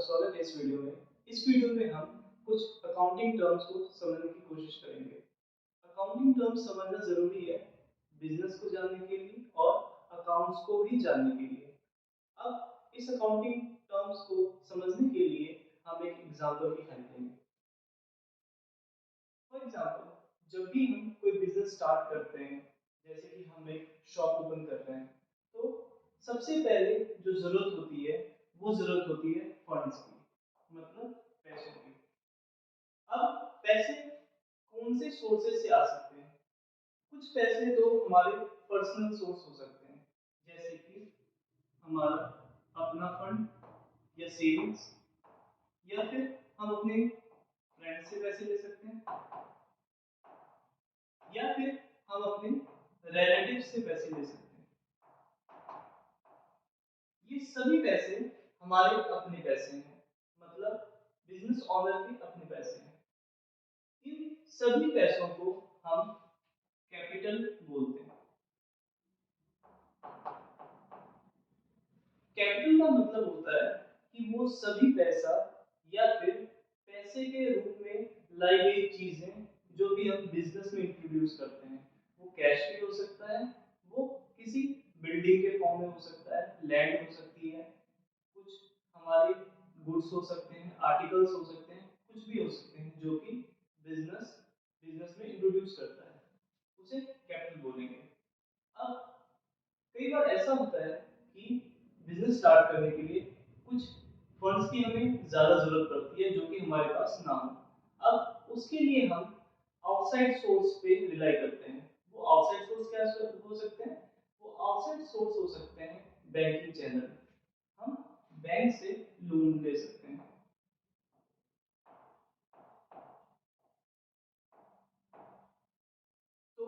स्वागत है इस वीडियो में। इस वीडियो में हम कुछ अकाउंटिंग टर्म्स को समझने की कोशिश करेंगे। अकाउंटिंग टर्म्स समझना ज़रूरी है, बिज़नेस को जानने के लिए और अकाउंट्स को भी जानने के लिए। अब इस अकाउंटिंग टर्म्स को समझने के लिए हम एक एग्जांपल की हेल्प लेंगे। फॉर एग्जांपल, जब भी हम कोई बिज़नेस स्टार्ट करते हैं, जैसे कि हम एक शॉप ओपन कर रहे हैं, तो सबसे पहले जो ज़रूरत होती है, वो ज़रूरत होती है फंड्स की, मतलब पैसों की। अब पैसे कौन से सोर्सेज से आ सकते हैं? कुछ पैसे तो हमारे पर्सनल सोर्स हो सकते हैं, जैसे कि हमारा अपना फंड या सेविंग्स, या फिर हम अपने फ्रेंड से पैसे ले सकते हैं, या फिर हम अपने रिलेटिव से पैसे ले सकते हैं। ये सभी पैसे हमारे अपने पैसे हैं, मतलब बिजनेस ओनर के अपने पैसे हैं। इन सभी पैसों को हम कैपिटल बोलते हैं। कैपिटल का मतलब होता है कि वो सभी पैसा या फिर पैसे के रूप में लाई गई चीजें जो भी हम बिजनेस में इंट्रोड्यूस करते हैं, वो कैश भी हो सकता है, वो किसी बिल्डिंग के फॉर्म में हो सकता है, लैंड हो सकती है, कुछ हमारे गुड्स हो सकते हैं, आर्टिकल्स हो सकते हैं, कुछ भी हो सकते हैं जो कि बिजनेस बिजनेस में इंट्रोड्यूस करता है, उसे कैपिटल बोलेंगे। अब कई बार ऐसा होता है कि बिजनेस स्टार्ट करने के लिए कुछ फंड्स की हमें ज़्यादा ज़रूरत पड़ती है जो कि हमारे पास ना हो। अब उसके लिए हम आउटसाइड सोर्स पे रिलाई करते हैं। वो आउटसाइड सोर्स क्या हो सकते हैं? वो आउटसाइड सोर्स हो सकते हैं बैंकिंग चैनल। हम बैंक से लोन ले सकते हैं। तो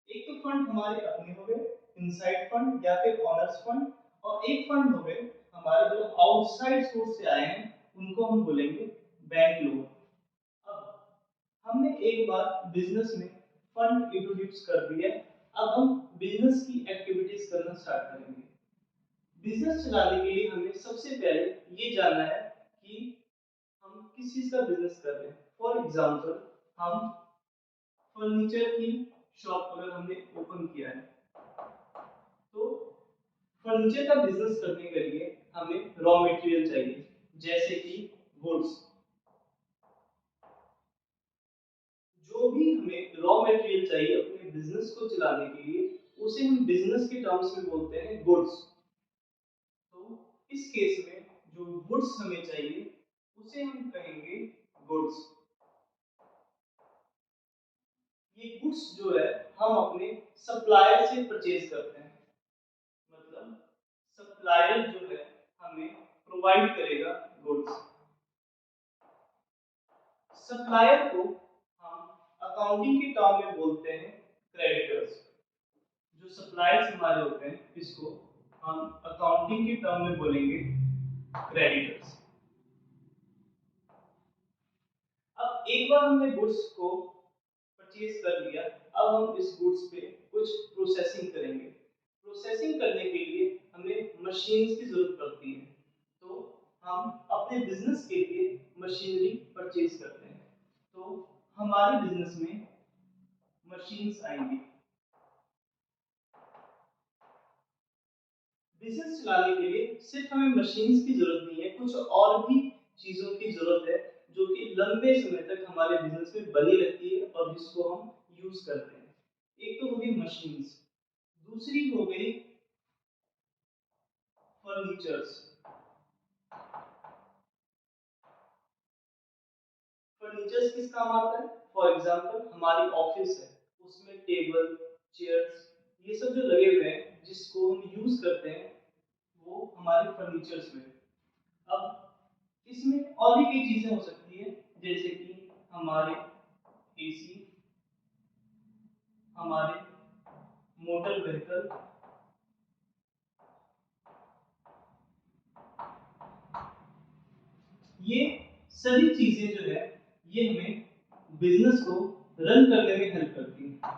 एक तो फंड हमारे अपने हो गए, इनसाइड फंड या फिर ऑनर्स फंड, और एक फंड हो गए हमारे जो आउटसाइड सोर्स से आए हैं, उनको हम बोलेंगे बैंक लोन। अब हमने एक बार बिजनेस में फंड इंट्रोड्यूस कर दिया, अब हम बिजनेस की एक्टिविटीज करना स्टार्ट करेंगे। बिजनेस चलाने के लिए हमें सबसे पहले ये जानना है कि हम किस चीज का बिजनेस कर रहे हैं। फॉर एग्जाम्पल, हम फर्नीचर की शॉप अगर हमने ओपन किया है, तो फर्नीचर का बिजनेस करने के लिए हमें रॉ मटेरियल चाहिए, जैसे कि वुड्स। जो भी हमें रॉ मटेरियल चाहिए अपने बिजनेस को चलाने के लिए, उसे हम बिजनेस के टर्म्स में बोलते हैं गुड्स। तो इस केस में जो गुड्स हमें चाहिए, उसे हम कहेंगे गुड्स। ये गुड्स जो है हम अपने सप्लायर से परचेज करते हैं, मतलब सप्लायर जो है हमें प्रोवाइड करेगा गुड्स। सप्लायर को हम अकाउंटिंग के टर्म में बोलते हैं क्रेडिटर्स। जो सप्लायर्स हमारे होते हैं, इसको हम अकाउंटिंग के टर्म में बोलेंगे क्रेडिटर्स। अब एक बार हमने गुड्स को परचेज कर लिया, अब हम इस गुड्स पे कुछ प्रोसेसिंग करेंगे। प्रोसेसिंग करने के लिए हमें मशीन्स की जरूरत पड़ती है, तो हम अपने बिजनेस के लिए मशीनरी परचेज करते हैं। तो हमारे बिजनेस में मशीन्स आएंगी। बिजनेस चलाने के लिए सिर्फ हमें मशीन्स की जरूरत नहीं है, कुछ और भी चीजों की जरूरत है जो कि लंबे समय तक हमारे बिजनेस में बनी रहती है और जिसको हम यूज करते हैं। एक तो हो गई मशीन्स, दूसरी हो गई फर्नीचर्स। फर्नीचर्स किस काम आता है? फॉर एग्जांपल, हमारी ऑफिस है, उसमें टेबल, चेयर्स, ये सब जो लगे हुए हैं जिसको हम यूज करते हैं, वो हमारे फर्नीचर्स में। अब इसमें और भी कई चीजें हो सकती है, जैसे कि हमारे एसी, हमारे मोटर व्हीकल, ये सभी चीजें जो है, ये हमें बिजनेस को रन करने में हेल्प करती हैं।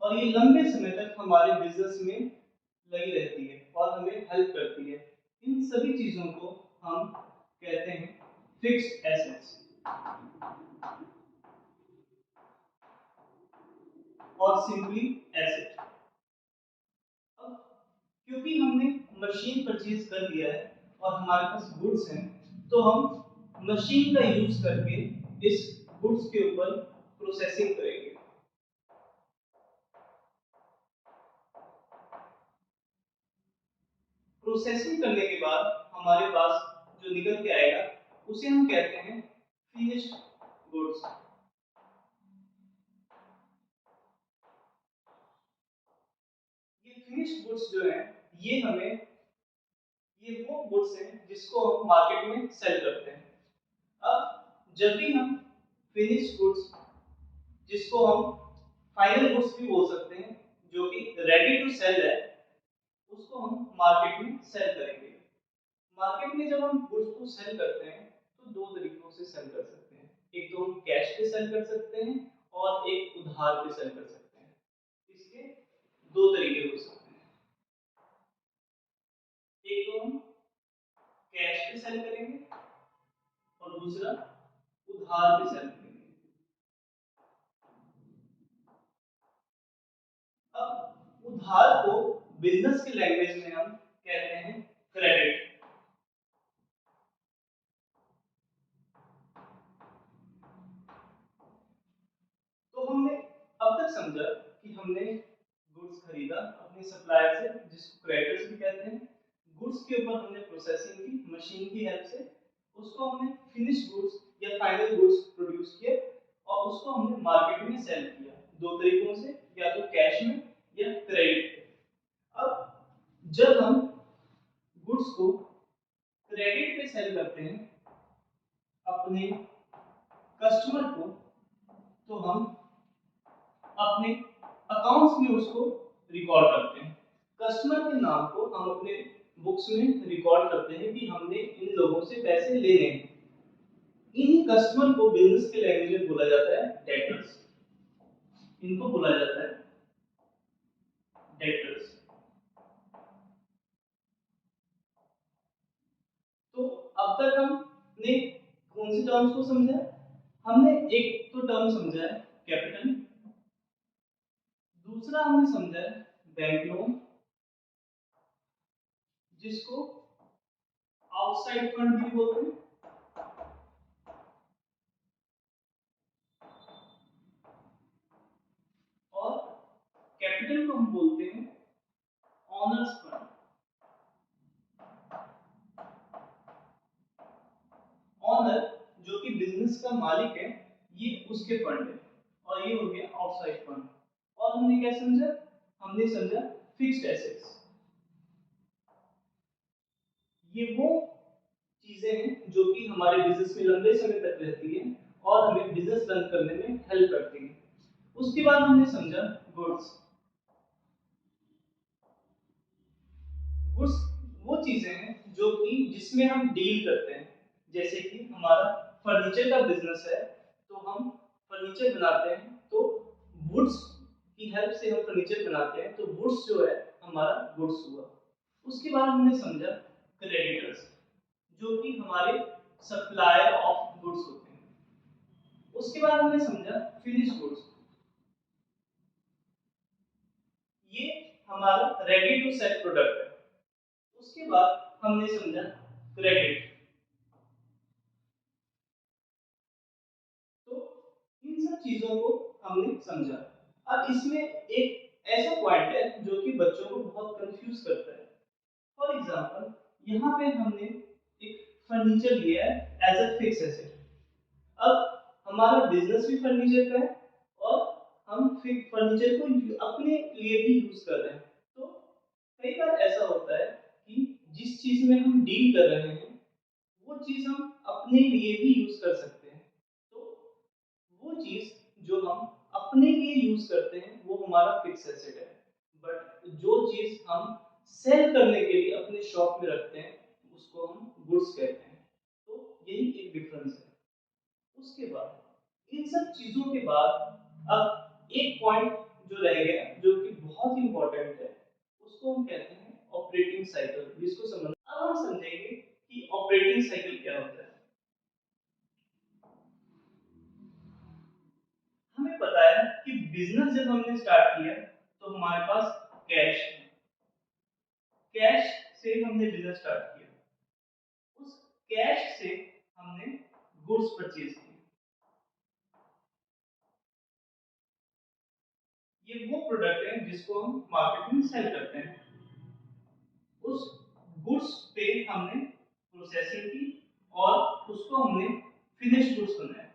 और ये लंबे समय तक हमारे बिजनेस में लगी रहती है और हमें हेल्प करती है। इन सभी चीजों को हम कहते हैं फिक्स्ड एसेट्स और सिंपली एसेट। अब क्योंकि हमने मशीन परचेज कर लिया है और हमारे पास गुड्स हैं, तो हम मशीन का यूज करके इस गुड्स के ऊपर प्रोसेसिंग करेंगे। प्रोसेसिंग करने के बाद हमारे पास जो निकल के आएगा उसे हम कहते हैं फिनिश्ड गुड्स। ये फिनिश्ड गुड्स जो है ये हमें ये वो गुड्स हैं जिसको हम मार्केट में सेल करते हैं। अब जब भी हम फिनिश्ड गुड्स, जिसको हम फाइनल गुड्स भी बोल सकते हैं, जो कि रेडी टू सेल है, उसको हम मार्केट में सेल करेंगे। मार्केट में जब हम गुड्स को सेल करते हैं तो दो तरीकों से सेल कर सकते हैं। एक तो हम कैश पे सेल कर सकते हैं और एक उधार पे सेल कर सकते हैं। इसके दो तरीके हो सकते हैं। एक तो हम कैश पे सेल करेंगे और दूसरा उधार पे सेल करेंगे। अब उधार को बिजनेस के लैंग्वेज में हम कहते हैं क्रेडिट। तो हमने अब तक समझा कि हमने गुड्स खरीदा अपने सप्लायर से, जिसको क्रेडिटर्स भी कहते हैं। गुड्स के ऊपर हमने प्रोसेसिंग की मशीन की हेल्प से, उसको हमने फिनिश गुड्स या फाइनल गुड्स प्रोड्यूस किए और उसको हमने मार्केट में सेल किया दो तरीकों से, या तो कैश में या क्रेडिट पे। अब जब हम गुड्स को क्रेडिट पे सेल करते हैं अपने कस्टमर को, तो हम अपने अकाउंट्स में उसको रिकॉर्ड करते हैं। कस्टमर के नाम को हम अपने बुक्स में रिकॉर्ड करते हैं कि हमने इन लोगों से पैसे लेने हैं। इन कस्टमर को बिजनेस के लैंग्वेज में बोला जाता है डेटर्स। इनको बोला जाता है डेटर्स। तो अब तक हमने कौन से टर्म्स को समझा? हमने एक तो टर्म समझा है कैपिटल, दूसरा हमने समझा है बैंक लोन, जिसको आउटसाइड फंड भी बोलते हैं, और कैपिटल को हम बोलते हैं ऑनर्स फंड। ऑनर जो कि बिजनेस का मालिक है, ये उसके फंड है, और ये हो गया आउटसाइड फंड। और हमने क्या समझा? हमने समझा फिक्स्ड एसेट्स। ये वो चीजें हैं जो कि हमारे बिजनेस में लंबे समय तक रहती है और हमें बिजनेस रन करने में हेल्प करती है। उसके बाद हमने समझा गुड्स। गुड्स वो चीजें हैं जो कि जिसमें हम डील करते हैं। जैसे कि हमारा फर्नीचर का बिजनेस है, तो हम फर्नीचर बनाते हैं, तो वुड्स की हेल्प से हम फर्नीचर बनाते हैं, तो वुड्स जो है हमारा गुड्स हुआ। उसके बाद हमने समझा क्रेडिटर्स, जो कि हमारे सप्लायर ऑफ गुड्स होते हैं। उसके बाद हमने समझा फिनिश गुड्स, ये हमारा रेडी टू सेल प्रोडक्ट है। उसके बाद हमने समझा क्रेडिट। तो इन सब चीजों को हमने समझा। अब इसमें एक ऐसा पॉइंट है जो कि बच्चों को बहुत कंफ्यूज करता है। फॉर एग्जांपल, यहाँ पे हमने एक फर्नीचर लिया है एज अ फिक्स एसेट। अब हमारा बिजनेस भी फर्नीचर का है और हम फर्नीचर को अपने लिए भी यूज कर रहे हैं। तो कई बार ऐसा होता है कि जिस चीज में हम डील कर रहे हैं वो चीज हम अपने लिए भी यूज कर सकते हैं। तो वो चीज जो हम अपने लिए यूज करते हैं वो हमारा फिक्स एसेट है। बट जो चीज हम सेल करने के लिए अपने शॉप में रखते हैं उसको हम गुड्स कहते हैं। तो यही एक डिफरेंस है। उसके बाद इन सब चीजों के बाद अब एक पॉइंट जो रह गया जो कि बहुत इंपॉर्टेंट है, उसको हम कहते हैं ऑपरेटिंग साइकिल इसको समझ। अब हम समझेंगे कि ऑपरेटिंग साइकिल क्या होता है। हमें पता है कि बिजनेस जब हमने स्टार्ट किया तो हमारे पास कैश है, कैश से हमने बिजनेस स्टार्ट किया। उस कैश से हमने गुड्स परचेज किए। ये वो प्रोडक्ट है जिसको हम मार्केट में सेल करते हैं। उस गुड्स पे हमने प्रोसेसिंग की और उसको हमने फिनिश गुड्स बनाया।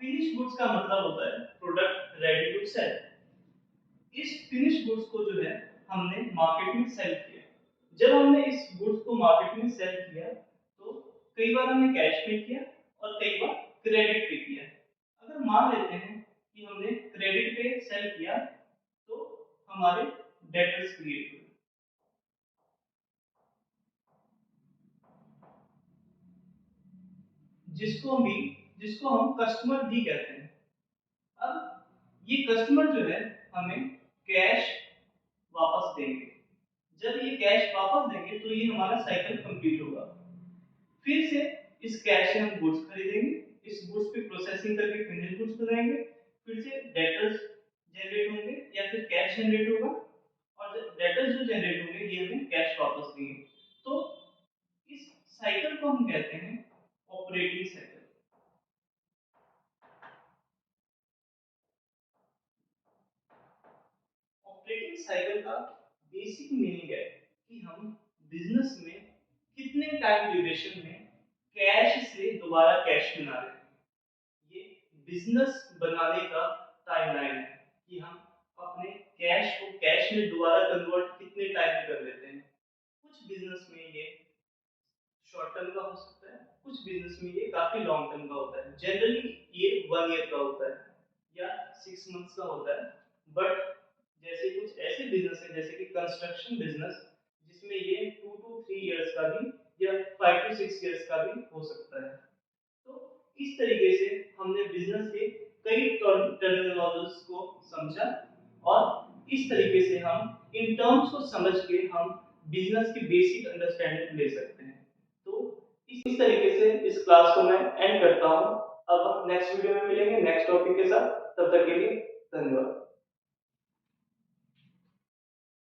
फिनिश गुड्स का मतलब होता है प्रोडक्ट रेडी टू सेल। इस फिनिश गुड्स को जो है हमने मार्केट में सेल किया। जब हमने इस गुड्स को मार्केट में सेल किया तो कई बार हमने कैश पे किया और कई बार क्रेडिट पे किया। अगर मान लेते हैं कि हमने क्रेडिट पे सेल किया तो हमारे डेटर्स क्रिएट हुए, जिसको हम कस्टमर भी कहते हैं। अब ये कस्टमर जो है हमें कैश वापस देंगे। जब ये कैश वापस देंगे तो ये हमारा साइकिल कंप्लीट होगा। फिर से इस कैश से हम गुड्स खरीदेंगे, इस गुड्स पे प्रोसेसिंग करके फिनिश गुड्स बनाएंगे, फिर से डेटर्स जनरेट होंगे या फिर कैश जनरेट होगा और जब डेटर्स जो जनरेट होंगे ये हमें कैश वापस देंगे। तो इस साइकिल को हम कहते हैं ऑपरेटिंग साइकिल। ऑपरेटिंग साइकिल का बेसिक मीनिंग है कि हम बिजनेस में कितने टाइम ड्यूरेशन में कैश से दोबारा कैश बना रहे हैं। ये बिजनेस बनाने का टाइमलाइन है कि हम अपने कैश को कैश में दोबारा कन्वर्ट कितने टाइम में कर लेते हैं। कुछ बिजनेस में ये शॉर्ट टर्म का हो सकता है, कुछ बिजनेस में ये काफी लॉन्ग टर्म का होता है। जनरली ये 1 ईयर का होता है या 6 मंथ्स का होता है। बट जैसे कुछ ऐसे बिजनेस है जैसे कि कंस्ट्रक्शन बिजनेस जिसमें ये 2 to 3 इयर्स का भी या 5 to 6 इयर्स का भी हो सकता है। तो इस तरीके से हमने बिजनेस के कई टर्मिनोलॉजीज को समझा और इस तरीके से हम इन टर्म्स को समझ के हम बिजनेस की बेसिक अंडरस्टैंडिंग ले सकते हैं। तो इस तरीके से इस क्लास को मैं एंड करता हूँ। अब हम नेक्स्ट वीडियो में मिलेंगे नेक्स्ट टॉपिक के साथ। तब तक के लिए धन्यवाद।